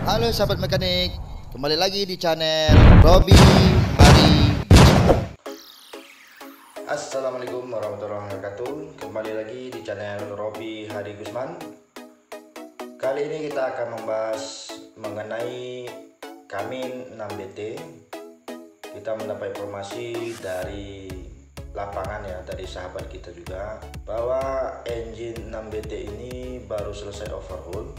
Halo sahabat mekanik, kembali lagi di channel Robi Hari. Assalamualaikum warahmatullahi wabarakatuh. Kembali lagi di channel Robi Hari Gusman. Kali ini kita akan membahas mengenai Kamin 6BT. Kita mendapat informasi dari lapangan ya, dari sahabat kita juga, bahwa engine 6BT ini baru selesai overhaul.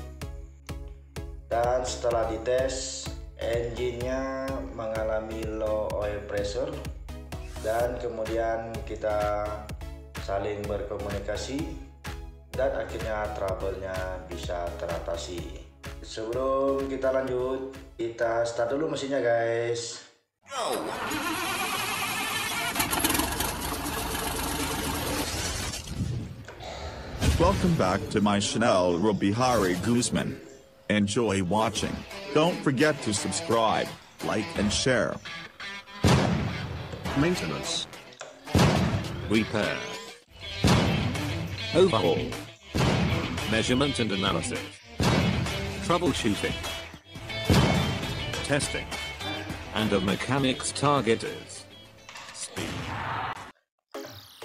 Dan setelah dites, engine-nya mengalami low oil pressure, dan kemudian kita saling berkomunikasi dan akhirnya trouble-nya bisa teratasi. Sebelum kita lanjut, kita start dulu mesinnya guys. Go! Welcome back to my channel Robi Hari Guzman. Enjoy watching. Don't forget to subscribe, like and share. Maintenance, repair, overhaul, measurement and analysis, troubleshooting, testing, and a mechanic's target is speed.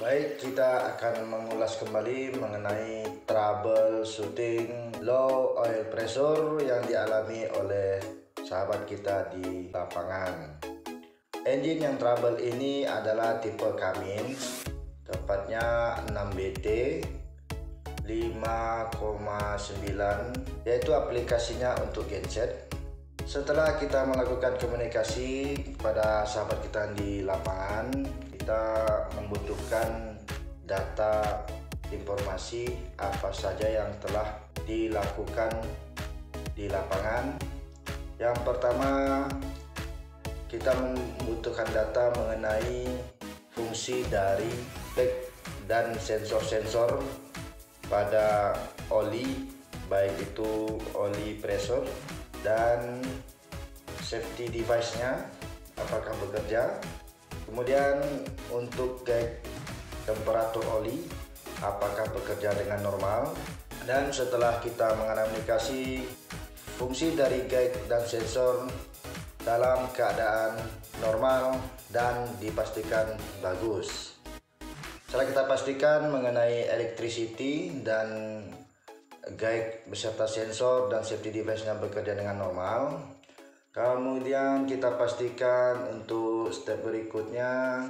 Baik, kita akan mengulas kembali mengenai troubleshooting low oil pressure yang dialami oleh sahabat kita di lapangan. Engine yang trouble ini adalah tipe Kamin, tepatnya 6BT 5,9, yaitu aplikasinya untuk genset. Setelah kita melakukan komunikasi kepada sahabat kita di lapangan, kita membutuhkan data informasi apa saja yang telah dilakukan di lapangan. Yang pertama, kita membutuhkan data mengenai fungsi dari back dan sensor-sensor pada oli, baik itu oli pressure dan safety device-nya apakah bekerja. Kemudian untuk gauge temperatur oli apakah bekerja dengan normal. Dan setelah kita menganalisis fungsi dari gauge dan sensor dalam keadaan normal dan dipastikan bagus, setelah kita pastikan mengenai electricity dan gauge beserta sensor dan safety device-nya bekerja dengan normal, kemudian kita pastikan untuk step berikutnya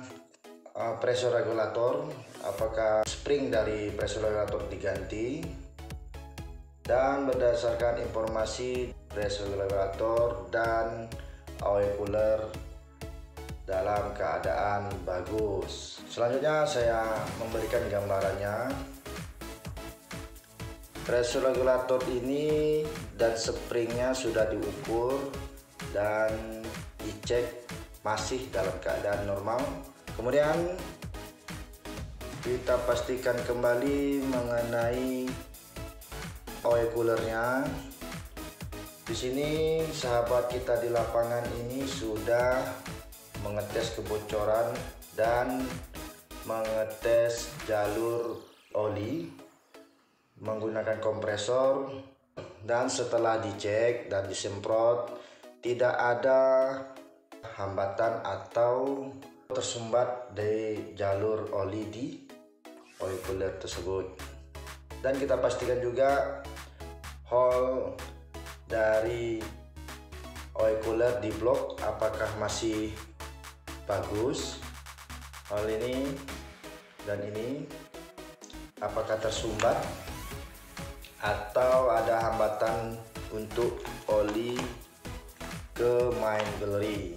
pressure regulator, apakah spring dari pressure regulator diganti. Dan berdasarkan informasi pressure regulator dan oil cooler dalam keadaan bagus. Selanjutnya saya memberikan gambarannya. Pressure regulator ini dan springnya sudah diukur dan dicek masih dalam keadaan normal. Kemudian kita pastikan kembali mengenai oil coolernya. Di sini sahabat kita di lapangan ini sudah mengetes kebocoran dan mengetes jalur oli menggunakan kompresor, dan setelah dicek dan disemprot tidak ada hambatan atau tersumbat di jalur oli di oil cooler tersebut. Dan kita pastikan juga hole dari oil cooler di blok apakah masih bagus. Hal ini dan ini apakah tersumbat atau ada hambatan untuk oli ke main gallery.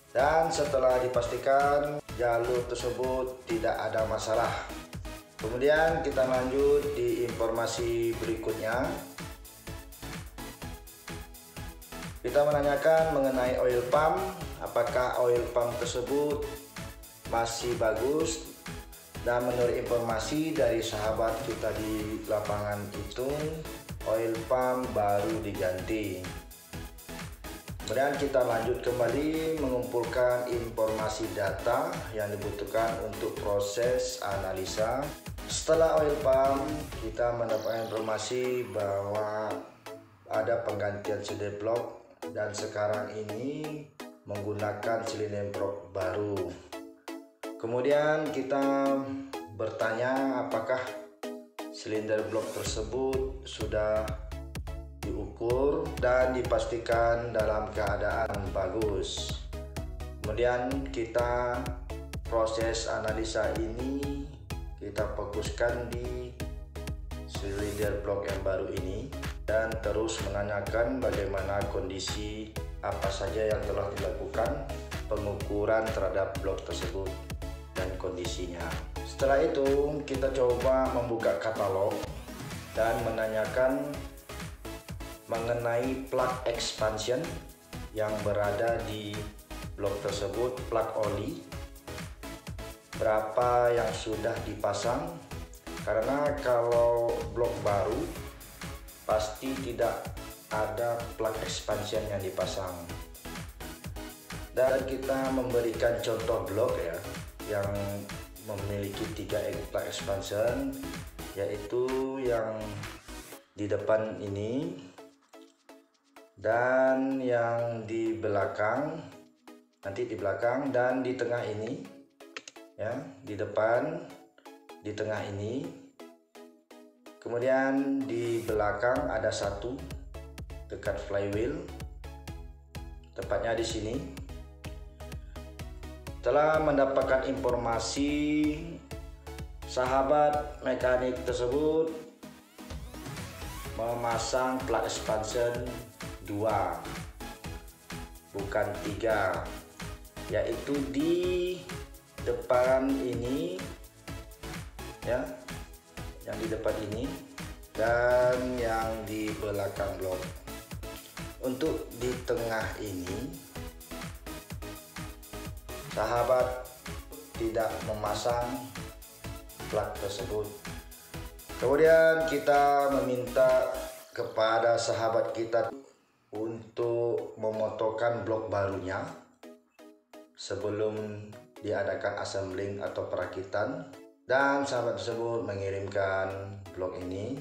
Dan setelah dipastikan jalur tersebut tidak ada masalah, kemudian kita lanjut di informasi berikutnya. Kita menanyakan mengenai oil pump, apakah oil pump tersebut masih bagus. Dan menurut informasi dari sahabat kita di lapangan itu, oil pump baru diganti. Kemudian kita lanjut kembali mengumpulkan informasi data yang dibutuhkan untuk proses analisa. Setelah oil pump, kita mendapatkan informasi bahwa ada penggantian silinder blok dan sekarang ini menggunakan silinder blok baru. Kemudian kita bertanya apakah silinder blok tersebut sudah diukur dan dipastikan dalam keadaan bagus. Kemudian kita proses analisa ini kita fokuskan di silinder blok yang baru ini dan terus menanyakan bagaimana kondisi apa saja yang telah dilakukan pengukuran terhadap blok tersebut dan kondisinya. Setelah itu kita coba membuka katalog dan menanyakan mengenai plug expansion yang berada di blok tersebut, plug oli berapa yang sudah dipasang, karena kalau blok baru pasti tidak ada plug expansion yang dipasang. Dan kita memberikan contoh blok ya yang memiliki 3 plug expansion, yaitu yang di depan ini dan yang di belakang, nanti di belakang dan di tengah ini ya, di depan, di tengah ini. Kemudian di belakang ada satu dekat flywheel, tepatnya di sini. Setelah mendapatkan informasi, sahabat mekanik tersebut memasang plug expansion 2 bukan 3, yaitu di depan ini ya, yang di depan ini dan yang di belakang blok. Untuk di tengah ini sahabat tidak memasang plug tersebut. Kemudian kita meminta kepada sahabat kita untuk memotongkan blok barunya sebelum diadakan assembling atau perakitan, dan sahabat tersebut mengirimkan blok ini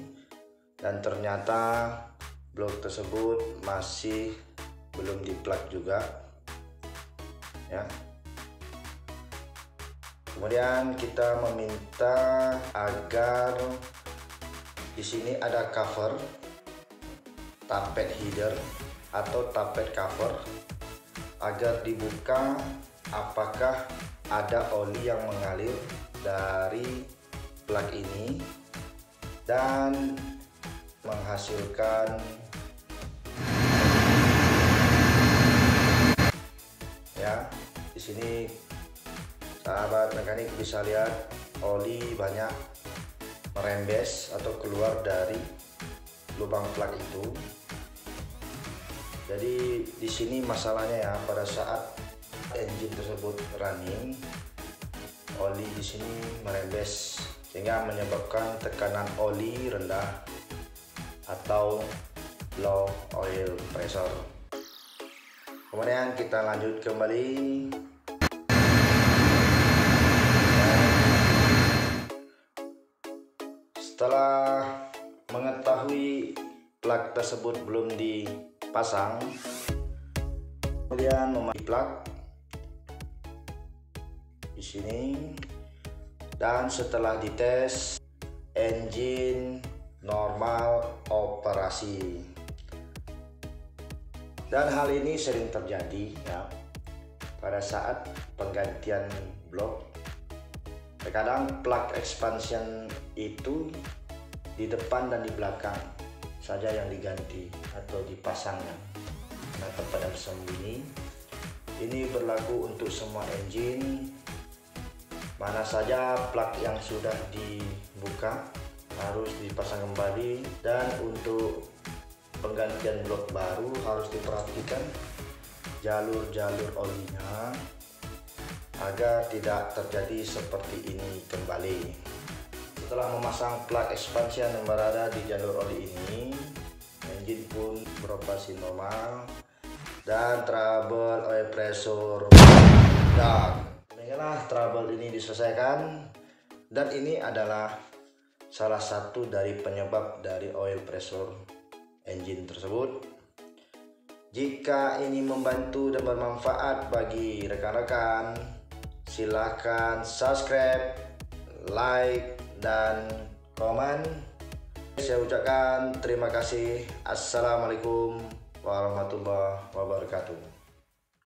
dan ternyata blok tersebut masih belum di plug juga ya. Kemudian kita meminta agar di sini ada cover tappet header atau tappet cover agar dibuka apakah ada oli yang mengalir dari plug ini dan menghasilkan ya. Di sini sahabat mekanik bisa lihat oli banyak merembes atau keluar dari lubang plug itu. Jadi di sini masalahnya ya, pada saat engine tersebut running, oli di sini merembes sehingga menyebabkan tekanan oli rendah atau low oil pressure. Kemudian kita lanjut kembali. Setelah mengetahui plug tersebut belum dipasang, kemudian memakai plug di sini, dan setelah dites engine normal operasi. Dan hal ini sering terjadi ya pada saat penggantian blok. Terkadang plug expansion itu di depan dan di belakang saja yang diganti atau dipasangnya. Nah, tempat yang sembunyi ini berlaku untuk semua engine. Mana saja plug yang sudah dibuka harus dipasang kembali, dan untuk penggantian blok baru harus diperhatikan jalur-jalur olinya agar tidak terjadi seperti ini kembali. Setelah memasang plug expansion yang berada di jalur oli ini, engine pun beroperasi normal dan trouble oil pressure dan demikianlah trouble ini diselesaikan. Dan ini adalah salah satu dari penyebab dari oil pressure engine tersebut. Jika ini membantu dan bermanfaat bagi rekan-rekan, silahkan subscribe, like, dan komen. Saya ucapkan terima kasih. Assalamualaikum warahmatullahi wabarakatuh.